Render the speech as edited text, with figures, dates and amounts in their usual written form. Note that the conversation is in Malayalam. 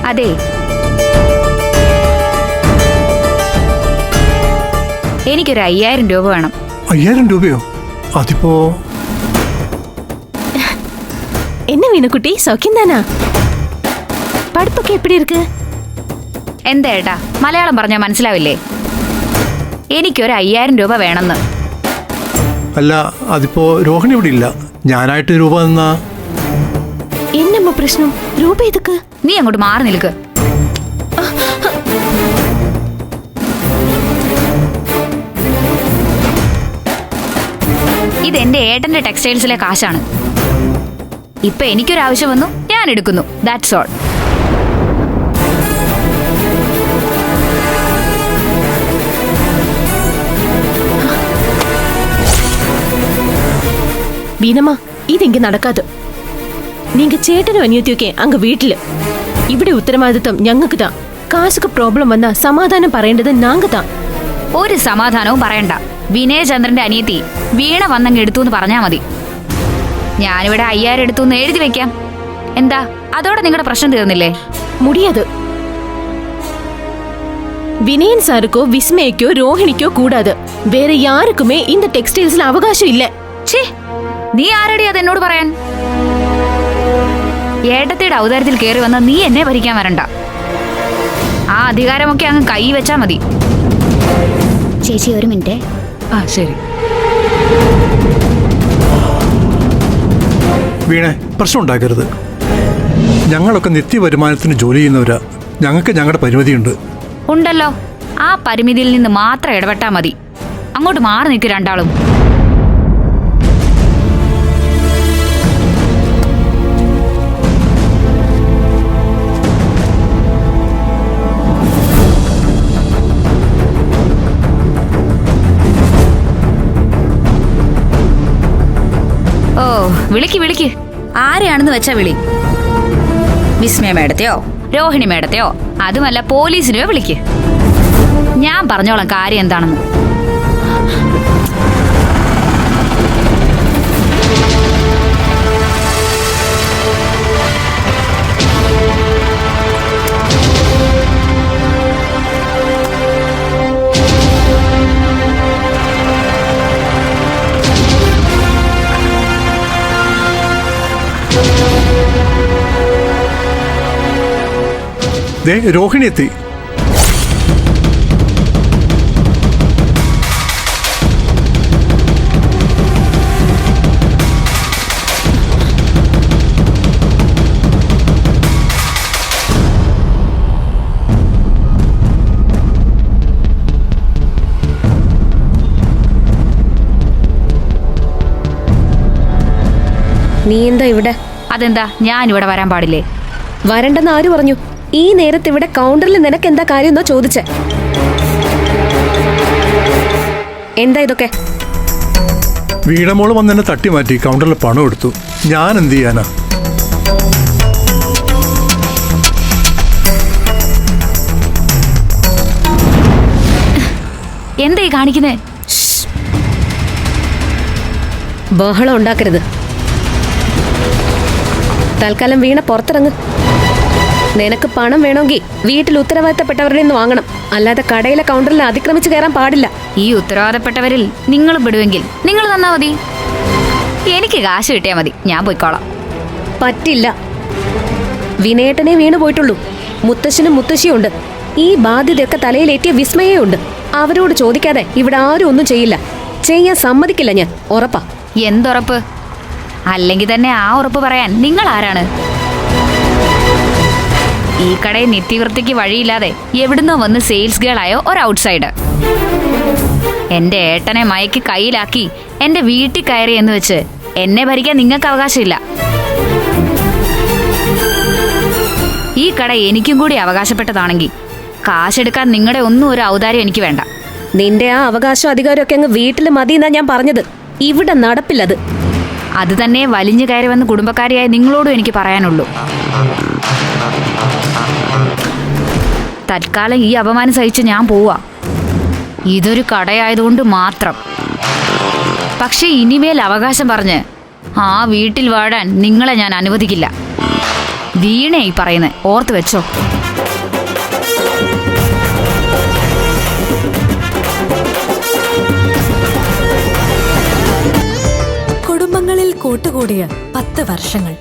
അതെ, എനിക്കൊരു 5000 രൂപ വേണം. 5000 രൂപയോ? അതിപ്പോ என்ன വീണുകുട്ടി, സൗഖ്യം താനാ? പഠിപ്പൊക്കെ എപ്പിടി ഇருக்கு? എന്താ ഏട്ടാ, മലയാളം പറഞ്ഞാൽ മനസ്സിലാവില്ലേ? എനിക്കൊരു 5000 രൂപ വേണമെന്ന്. അല്ല, അതിപ്പോ രോഹിണി ഇവിടെ ഇല്ല. ഞാനായിട്ട് രൂപ തന്നാ. എന്നമ്മ പ്രശ്നം? രൂപ എതുക്ക്? നീ അങ്ങോട്ട് മാറി നിൽക്ക്. ഇത് എന്റെ ഏട്ടന്റെ ടെക്സ്റ്റൈൽസിലെ കാശാണ്. ഇപ്പൊ എനിക്കൊരാവശ്യം വന്നു, ഞാൻ എടുക്കുന്നു. That's all. വീണമ്മ, ഇതെങ്കിൽ നടക്കാതെ. நீங்க ചേട്ടനും അനിയത്തിയൊക്കെ അങ്ങ് വീട്ടില്. ഇവിടെ ഉത്തരവാദിത്വം ഞങ്ങൾക്ക് താ. കാശുക്ക് പ്രോബ്ലം വന്നാ സമാധാനം പറയേണ്ടത് നാങ്ക താ. ഒരു സമാധാനവും പറയണ്ട. വിനയചന്ദ്രന്റെ അനിയത്തി വീണ വന്നങ്ങ് എടുത്തു എന്ന് പറഞ്ഞാ മതി. ഞാനിവിടെ 5000 എടുത്തു എന്ന് എഴുതി വെക്കാം. എന്താ, അതോടെ നിങ്ങളുടെ പ്രശ്നം തീർന്നില്ലേ? മുടിയത്. വിനയൻ സാറുക്കോ വിസ്മയക്കോ രോഹിണിക്കോ കൂടാതെ വേറെ യാർക്കുമേ இந்த ടെക്സ്റ്റൈൽസിൽ അവകാശം ഇല്ല. ഛേ, നീ ആരടി അത് എന്നോട് പറയാൻ? ഏട്ടത്തിയുടെ ഔദാര്യത്തിൽ കയറി വന്ന നീ എന്നെ ഭരിക്കാൻ വരണ്ട. ആ അധികാരമൊക്കെ അങ്ങ് കൈ വെച്ചാ മതി. ചേച്ചി, ഒരു മിനിറ്റ്. ആ ശരി. വീണേ, പ്രശ്നം ഉണ്ടാക്കരുത്. ഞങ്ങളൊക്കെ നിത്യവരുമാനത്തിന് ജോലി ചെയ്യുന്നവരാ. ഞങ്ങൾക്ക് ഞങ്ങളുടെ പരിമിതിയുണ്ട്. ഉണ്ടല്ലോ, ആ പരിമിതിയിൽ നിന്ന് മാത്രം ഇടപെട്ടാ മതി. അങ്ങോട്ട് മാറി നിൽക്ക് രണ്ടാളും. ഓ, വിളിക്ക് വിളിക്ക്. ആരെയാണെന്ന് വെച്ചാ വിളി. വിസ്മയ മേഡത്തെയോ രോഹിണി മേഡത്തെയോ, അതുമല്ല പോലീസിനെയോ വിളിക്ക്. ഞാൻ പറഞ്ഞോളാം കാര്യം എന്താണെന്ന്. ദേ, രോഹിണി എത്തി. നീ എന്താ ഇവിടെ? അതെന്താ, ഞാൻ ഇവിടെ വരാൻ പാടില്ലേ? വരണ്ടെന്ന് ആര് പറഞ്ഞു? ഈ നേരത്ത് ഇവിടെ കൗണ്ടറിൽ നിനക്ക് എന്താ കാര്യം എന്നോ ചോദിച്ചേ. എന്താ ഇതൊക്കെ? വീണമോള് വന്ന് എന്നെ തട്ടി മാറ്റി കൗണ്ടറിൽ പണം എടുത്തു. ഞാൻ എന്ത് ചെയ്യാനാ? എന്താ ഈ കാണിക്കുന്നേ? ബഹളം ഉണ്ടാക്കരുത്. തൽക്കാലം വീണ പുറത്തിറങ്ങ്. നിനക്ക് പണം വേണമെങ്കിൽ വീട്ടിൽ ഉത്തരവാദിത്തപ്പെട്ടവരുടെ നിന്ന് വാങ്ങണം. അല്ലാതെ കടയിലെ കൗണ്ടറിൽ അതിക്രമിച്ച് കയറാൻ പാടില്ല. ഈ ഉത്തരവാദപ്പെട്ടവരിൽ നിങ്ങളും പെടുവെങ്കിൽ നിങ്ങൾ തന്നാ മതി. എനിക്ക് കാശ് കിട്ടിയാ മതി, ഞാൻ പോയിക്കോളാം. പറ്റില്ല. വിനയേട്ടനെ വീണു പോയിട്ടുള്ളൂ. മുത്തശ്ശനും മുത്തശ്ശിയും ഉണ്ട്. ഈ ബാധ്യതയൊക്കെ തലയിലേറ്റിയ വിസ്മയേ ഉണ്ട്. അവരോട് ചോദിക്കാതെ ഇവിടെ ആരും ഒന്നും ചെയ്യില്ല. ചെയ്യാൻ സമ്മതിക്കില്ല ഞാൻ, ഉറപ്പാ. എന്തുറപ്പ്? അല്ലെങ്കിൽ തന്നെ ആ ഉറപ്പ് പറയാൻ നിങ്ങൾ ആരാണ്? ഈ കടയിൽ നിത്യവൃത്തിക്ക് വഴിയില്ലാതെ എവിടുന്നോ വന്ന് സെയിൽസ് ഗേൾ ആയോ ഒരു ഔട്ട്സൈഡർ. എന്റെ ഏട്ടനെ മയക്ക് കയ്യിലാക്കി എന്റെ വീട്ടിൽ കയറി എന്ന് വെച്ച് എന്നെ ഭരിക്കാൻ നിങ്ങൾക്ക് അവകാശമില്ല. ഈ കട എനിക്കും കൂടി അവകാശപ്പെട്ടതാണെങ്കിൽ കാശെടുക്കാൻ നിങ്ങളുടെ ഒന്നും ഒരു ഔദാര്യം എനിക്ക് വേണ്ട. നിന്റെ ആ അവകാശം അധികാരമൊക്കെ അങ്ങ് വീട്ടിൽ മതി എന്നാ ഞാൻ പറഞ്ഞത്. ഇവിടെ നടപ്പില്ലത്. അത് തന്നെ വലിഞ്ഞു കയറി വന്ന് കുടുംബക്കാരിയായ നിങ്ങളോടും എനിക്ക് പറയാനുള്ളൂ. തൽക്കാലം ഈ അപമാനം സഹിച്ച് ഞാൻ പോവാ. ഇതൊരു കടയായതുകൊണ്ട് മാത്രം. പക്ഷെ ഇനിമേൽ അവകാശം പറഞ്ഞ് ആ വീട്ടിൽ വാഴാൻ നിങ്ങളെ ഞാൻ അനുവദിക്കില്ല. വീണയായി പറയുന്നത്, ഓർത്ത് വെച്ചോ. കുടുംബങ്ങളിൽ കൂട്ടുകൂടിയ 10 വർഷങ്ങൾ.